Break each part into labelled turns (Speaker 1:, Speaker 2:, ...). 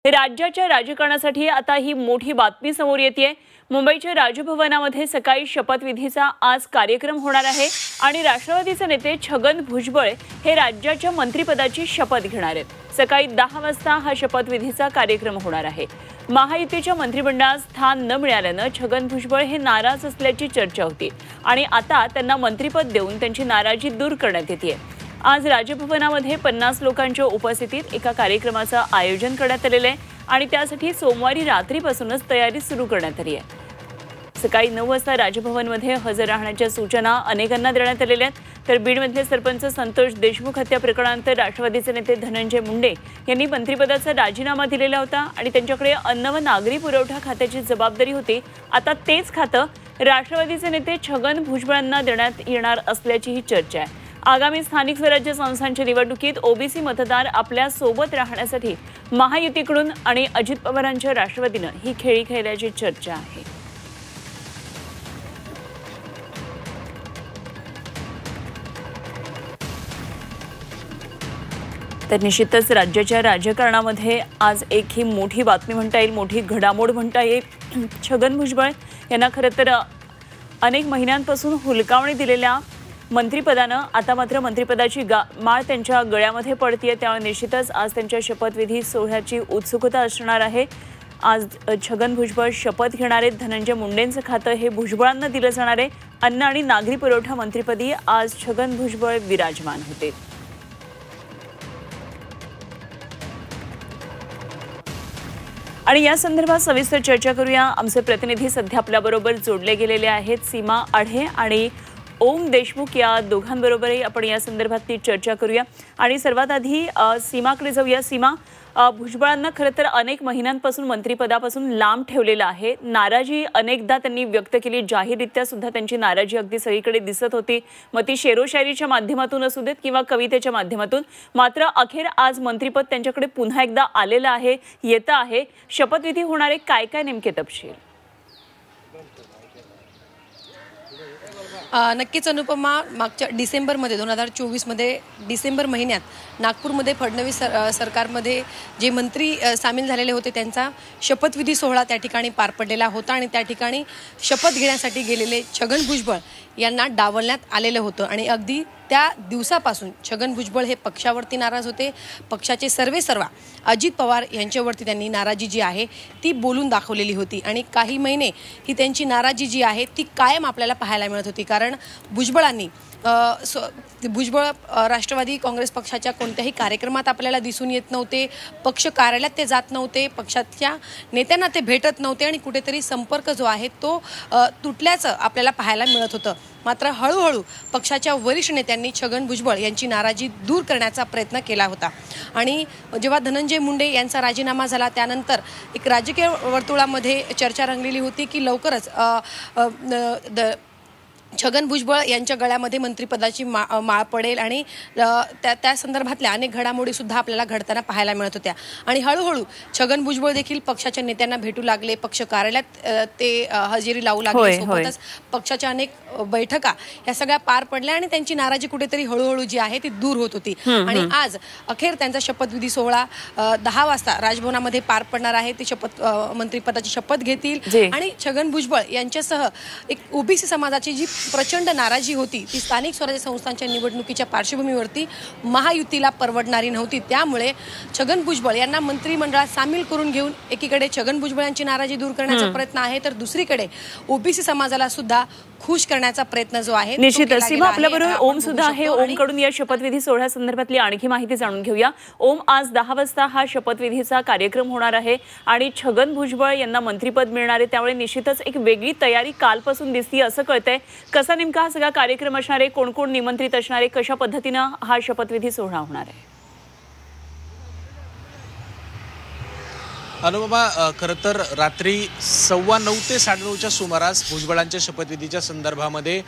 Speaker 1: राज्याच्या राजकारणासाठी आता ही मोठी बातमी समोर येते। मुंबईच्या राजभवनामध्ये सकाळी शपथविधीचा आज कार्यक्रम होणार आहे आणि राष्ट्रवादीचे नेते छगन भुजबळ हे राज्याच्या मंत्रिपदाची शपथ घेणार आहेत। सकाळी 10 वाजता हा शपथविधीचा कार्यक्रम होणार आहे। महायुतीच्या मंत्रिमंडळात स्थान न मिळाल्याने छगन भुजबळ हे नाराज असल्याची चर्चा होती आणि आता त्यांना मंत्रिपद देऊन त्यांची नाराजी दूर करण्यात येते। आज राजभवनामध्ये 50 लोकांच्या उपस्थितीत एका कार्यक्रमाचं आयोजन करण्यात आलेले आहे आणि त्यासाठी सोमवारी रात्रीपासूनच तयारी सुरू करण्यात आली आहे। सकाळी 9 वाजता राजभवनमध्ये हजर राहण्याच्या सूचना अनेकांना देण्यात आलेल्या आहेत। तर बीडमधले सरपंच संतोष देशमुख हत्या प्रकरणानंतर राष्ट्रवादीचे नेते धनंजय मुंडे यांनी मंत्रिपदाचा राजीनामा दिलेला होता आणि त्यांच्याकडे अन्न व नागरी पुरवठा खात्याची जबाबदारी होती। आता तेच खातं राष्ट्रवादीचे नेते छगन भुजबळांना देण्यात येणार असल्याची चर्चा आहे। आगामी स्थानिक स्वराज्य संस्थांच्या निवडणुकीत ओबीसी मतदार आपल्या सोबत राहण्यासाठी महायुतीकडून आणि अजित पवारांच्या राष्ट्रवादीने ही खेळी खेळल्याची चर्चा आहे। तर निश्चितच राज्याच्या राजकारणामध्ये आज एक ही मोठी बातमी म्हणता येईल, मोठी घडामोड म्हणता येईल। छगन भुजबळ यांना खरं तर अनेक महिन्यांपासून हुलकावणी दिलेल्या मंत्रिपदानं आता मात्र मंत्रिपदाची माळ त्यांच्या गळ्यामध्ये पडतीये। त्यामुळे निश्चितच आज त्यांच्या शपथविधी सोहळ्याची उत्सुकता असणार आहे। आज छगन भुजबळ शपथ घेणार आहेत। धनंजय मुंडेंचं खातं हे भुजबळांना दिलं जाणार आहे। अन्न आणि नागरी पुरवठा मंत्रिपदी आज छगन भुजबळ विराजमान होते। आणि या संदर्भात सविस्तर चर्चा करूया। आमचे प्रतिनिधी सध्या आपल्याबरोबर जोडले गेलेले आहेत। सीमा आढे आणि ओम देशमुख या दोघांबरोबरही आपण या संदर्भातली चर्चा करूया आणि सर्वात आधी सीमाकडे जाऊया। सीमा, भुजबळांना खरं तर अनेक महिन्यांपासून मंत्रिपदापासून लांब ठेवलेलं आहे। नाराजी अनेकदा त्यांनी व्यक्त केली, जाहीररित्या सुद्धा त्यांची नाराजी अगदी सगळीकडे दिसत होती, मग ती शेरोशायरीच्या माध्यमातून असू देत किंवा कवितेच्या माध्यमातून। मात्र अखेर आज मंत्रिपद त्यांच्याकडे पुन्हा एकदा आलेलं आहे, येतं आहे। शपथविधी होणारे काय काय नेमके तपशील?
Speaker 2: नक्कीच अनुपमा, मागच्या डिसेंबरमध्ये 2024 मध्ये डिसेंबर महिन्यात नागपूरमध्ये फडणवीस सरकारमध्ये जे मंत्री सामील झालेले होते त्यांचा शपथविधी सोहळा त्या ठिकाणी पार पडलेला होता आणि त्या ठिकाणी शपथ घेण्यासाठी गेलेले छगन भुजबळ यांना डावलण्यात आलेलं होतं आणि अगदी त्या दिवसापासून छगन भुजबळ हे पक्षावरती नाराज होते। पक्षाचे सर्वेसर्वा अजित पवार यांच्यावरती त्यांनी नाराजी जी आहे ती बोलून दाखवलेली होती आणि काही महिने ही त्यांची नाराजी जी आहे ती कायम आपल्याला पाहायला मिळत होती। कारण भुजबळांनी भुजबळ राष्ट्रवादी काँग्रेस पक्षाच्या कोणत्याही कार्यक्रमात आपल्याला दिसून येत नव्हते, पक्ष कार्यालयात ते जात नव्हते, पक्षाच्या नेत्यांना ते भेटत नव्हते आणि कुठेतरी संपर्क जो आहे तो तुटल्याचं आपल्याला पाहायला मिळत होतं। मात्र हळूहळू पक्षाच्या वरिष्ठ नेत्यांनी छगन भुजबळ यांची नाराजी दूर करण्याचा प्रयत्न केला होता आणि जेव्हा धनंजय मुंडे यांचा राजीनामा झाला त्यानंतर एक राजकीय वर्तुळामध्ये चर्चा रंगलेली होती की लवकरच छगन भुजबळ यांच्या गळ्यामध्ये मंत्रिपदाची माळ पडेल आणि त्या संदर्भातल्या अनेक घडामोडी सुद्धा आपल्याला घडताना पाहायला मिळत होत्या आणि हळूहळू छगन भुजबळ देखील पक्षाच्या नेत्यांना भेटू लागले, पक्ष कार्यालयात ते हजेरी लावू लागले, सोबतच पक्षाच्या अनेक बैठका या सगळ्या पार पडल्या आणि त्यांची नाराजी कुठेतरी हळूहळू जी आहे ती दूर होत होती आणि आज अखेर त्यांचा शपथविधी सोहळा 10 वाजता राजभवनामध्ये पार पडणार आहे। ते मंत्रिपदाची शपथ घेतील आणि छगन भुजबळ यांच्यासह एक ओबीसी समाजाची जी प्रचंड नाराजी होती ती स्थानिक स्वराज्य संस्थांच्या निवडणुकीच्या पार्श्वभूमीवरती महायुतीला परवडणारी नव्हती। त्यामुळे छगन भुजबळ यांना मंत्रिमंडळात सामील करून घेऊन एकीकडे छगन भुजबळ यांची नाराजी दूर करण्याचा प्रयत्न आहे तर दुसरीकडे ओबीसी समाजाला सुद्धा खुश करण्याचा प्रयत्न जो आहे।
Speaker 1: निश्चितच सीमा, आपल्याबरोबर ओम सुद्धा आहे। ओमकडून या शपथविधी सोहळ्यासंदर्भातली आणखी माहिती जाणून घेऊया। ओम, आज 10 वाजता हा शपथविधीचा कार्यक्रम होणार आहे आणि छगन भुजबळ यांना मंत्रिपद मिळणार आहे, त्यामुळे निश्चितच एक वेगळी तयारी कालपासून दिसते असं कळतंय। कसा नेमका हा सगळा कार्यक्रम असणार आहे, कोण कोण निमंत्रित असणार आहे, कशा पद्धतीनं हा शपथविधी सोहळा होणार आहे?
Speaker 3: अनुपमा, खरं तर रात्री 9:15 ते 9:30च्या सुमारास भुजबळांच्या शपथविधीच्या संदर्भामध्ये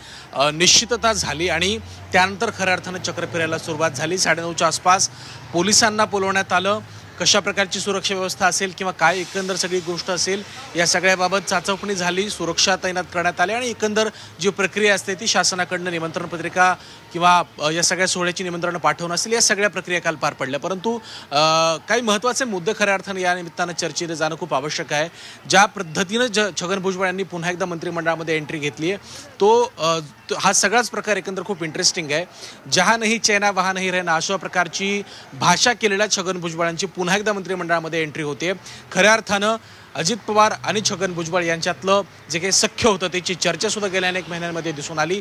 Speaker 3: निश्चितता झाली आणि त्यानंतर खऱ्या अर्थानं चक्र फिरायला सुरुवात झाली। 9:30च्या आसपास पोलिसांना बोलवण्यात आलं। कशा प्रकारची सुरक्षा व्यवस्था असेल किंवा काय एकंदर सगळी गोष्ट असेल या सगळ्याबाबत चाचपणी झाली, सुरक्षा तैनात करण्यात आली आणि एकंदर जी प्रक्रिया असते ती शासनाकडनं निमंत्रण पत्रिका किंवा या सगळ्या सोहळ्याची निमंत्रणं पाठवणं असेल या सगळ्या प्रक्रिया काल पार पडल्या. परंतु काही महत्त्वाचे मुद्दे खऱ्या अर्थाने या निमित्तानं चर्चेने जाणं खूप आवश्यक आहे. ज्या पद्धतीनं छगन भुजबळ यांनी पुन्हा एकदा मंत्रिमंडळामध्ये एंट्री घेतली आहे हा सगळाच प्रकार एकंदर खूप इंटरेस्टिंग आहे. जहा नाही चैना वहा नाही रहना अशा प्रकारची भाषा केलेल्या छगन भुजबळांची पुन्हा एकदा मंत्रिमंडळामध्ये एंट्री होते. खऱ्या अर्थानं अजित पवार आणि छगन भुजबळ यांच्यातलं जे काही सख्य होतं त्याची चर्चा सुद्धा गेल्या अनेक महिन्यांमध्ये दिसून आली.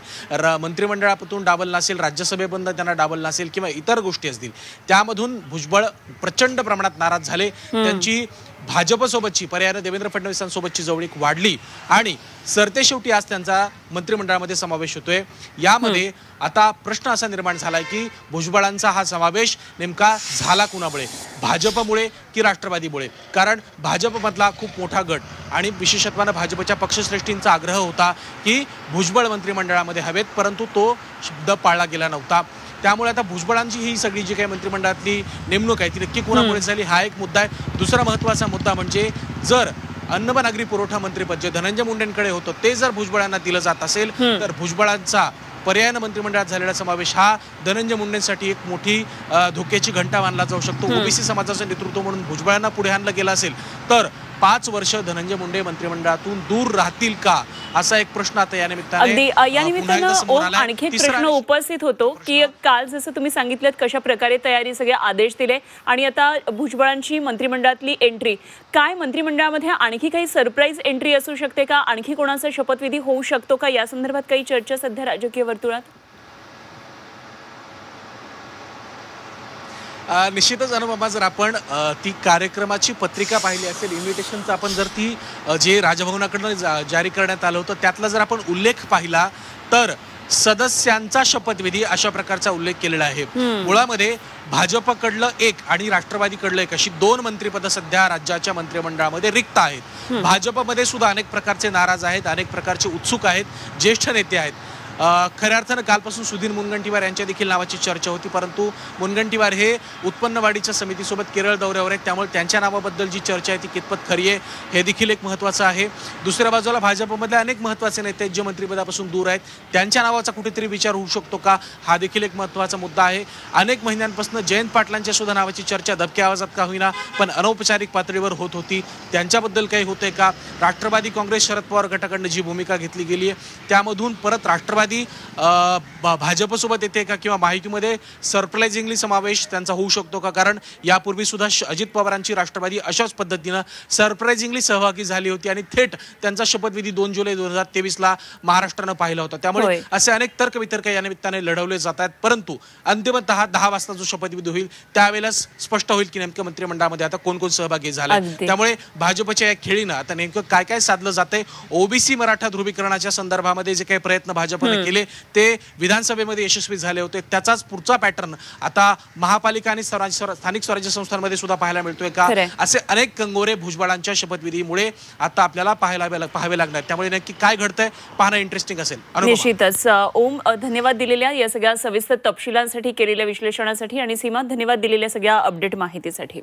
Speaker 3: मंत्रिमंडळातून डाबल नसेल, राज्यसभेबंद त्यांना डाबल नसेल किंवा इतर गोष्टी असतील त्यामधून भुजबळ प्रचंड प्रमाणात नाराज झाले. त्यांची भाजपसोबतची पर्यायाने देवेंद्र फडणवीसांसोबतची जवळीक वाढली आणि सरतेशेवटी आज त्यांचा मंत्रिमंडळामध्ये समावेश होतोय. यामध्ये आता प्रश्न असा निर्माण झालाय की भुजबळांचा हा समावेश नेमका झाला कुणामुळे, भाजपमुळे की राष्ट्रवादीमुळे? कारण भाजपमधला खूप मोठा गट आणि विशेषत्वानं भाजपच्या पक्षश्रेष्ठींचा आग्रह होता की भुजबळ मंत्रिमंडळामध्ये हवेत, परंतु तो शब्द पाळला गेला नव्हता. त्यामुळे आता भुजबळांची ही सगळी जी काही मंत्रिमंडळातली नेमणूक आहे ती नक्की कोणामुळे झाली हा एक मुद्दा आहे. दुसरा महत्त्वाचा मुद्दा म्हणजे जर अन्न व नागरी पुरवठा मंत्रिपद जे धनंजय मुंडेंकडे होतं ते जर भुजबळांना दिलं जात असेल तर भुजबळांचा पर्यायानं मंत्रिमंडळात झालेला समावेश हा धनंजय मुंडेंसाठी एक मोठी धोक्याची घंटा मानला जाऊ शकतो. ओबीसी समाजाचं नेतृत्व म्हणून भुजबळांना पुढे आणलं गेलं असेल तर 5 वर्ष धनंजय मुंडे मंत्रिमंडळातून दूर राहतील का असा एक प्रश्न आता या निमित्तानं
Speaker 1: आणखी एक प्रश्न उपस्थित होतो की काल जसं तुम्ही सांगितलं कशा प्रकारे तयारी सगळे आदेश दिले आणि आता भुजबळांची मंत्रिमंडळातली एंट्री, काय मंत्रिमंडळामध्ये आणखी काही सरप्राईज एंट्री असू शकते का? आणखी कोणाचा शपथविधी होऊ शकतो का? या संदर्भात काही चर्चा सध्या राजकीय वर्तुळात?
Speaker 3: निश्चितच अनुपमा, जर आपण ती कार्यक्रमाची पत्रिका पाहिली असेल, इन्व्हिटेशनचं आपण जर ती जे राजभवनाकडनं जारी करण्यात आलं होतं त्यातला जर आपण उल्लेख पाहिला तर सदस्यांचा शपथविधी अशा प्रकारचा उल्लेख केलेला आहे. मुळामध्ये भाजपकडलं एक आणि राष्ट्रवादीकडलं एक अशी 2 मंत्रिपद सध्या राज्याच्या मंत्रिमंडळामध्ये रिक्त आहेत. भाजपमध्ये सुद्धा अनेक प्रकारचे नाराज आहेत, अनेक प्रकारचे उत्सुक आहेत, ज्येष्ठ नेते आहेत. खऱ्या अर्थानं कालपासून सुधीर मुनगंटीवार यांच्या देखील नावाची चर्चा होती, परंतु मुनगंटीवार हे उत्पन्न वाढीच्या समितीसोबत केरळ दौऱ्यावर आहेत, त्यामुळे त्यांच्या नावाबद्दल जी चर्चा आहे ती कितपत खरी आहे हे देखील एक महत्त्वाचं आहे. दुसऱ्या बाजूला भाजपमधले अनेक महत्त्वाचे नेते जे मंत्रिपदापासून दूर आहेत त्यांच्या नावाचा कुठेतरी विचार होऊ शकतो का हा देखील एक महत्त्वाचा मुद्दा आहे. अनेक महिन्यांपासून जयंत पाटलांच्या सुद्धा नावाची चर्चा दबक्या आवाजात का होईना पण अनौपचारिक पातळीवर होत होती. त्यांच्याबद्दल काही होतंय का? राष्ट्रवादी काँग्रेस शरद पवार गटाकडनं जी भूमिका घेतली गेली आहे त्यामधून परत राष्ट्रवादी भाजपसोबत येते का किंवा माहितीमध्ये सरप्राइझिंगली समावेश त्यांचा होऊ शकतो का? कारण यापूर्वी सुद्धा अजित पवारांची राष्ट्रवादी अशाच पद्धतीनं सरप्राइझिंगली सहभागी झाली होती आणि थेट त्यांचा शपथविधी 2 जुलै 2023ला महाराष्ट्रानं पाहिला होता. त्यामुळे असे अनेक तर्कवितर्क या निमित्ताने लढवले जात आहेत, परंतु अंतिमतः 10 वाजता जो शपथविधी होईल त्यावेळेला स्पष्ट होईल की नेमकं मंत्रिमंडळामध्ये आता कोण कोण सहभागी झाले. त्यामुळे भाजपच्या या खेळीनं आता नेमकं काय काय साधलं जातंय, ओबीसी मराठा ध्रुवीकरणाच्या संदर्भामध्ये जे काही प्रयत्न भाजपने केले ते विधानसभेमध्ये यशस्वी झाले होते, त्याचाच पुढचा पॅटर्न आता महापालिका आणि स्थानिक स्वराज्य संस्थांमध्ये सुद्धा पाहायला मिळतोय का? असे अनेक कंगोरे भुजबळांच्या शपथविधीमुळे आता आपल्याला पाहावे लागणार. त्यामुळे नक्की काय घडतंय पाहणं इंटरेस्टिंग असेल.
Speaker 1: निश्चितच. ओम, धन्यवाद दिलेल्या या सगळ्या सविस्तर तपशिलांसाठी, केलेल्या विश्लेषणासाठी आणि सीमा धन्यवाद दिलेल्या सगळ्या अपडेट माहितीसाठी.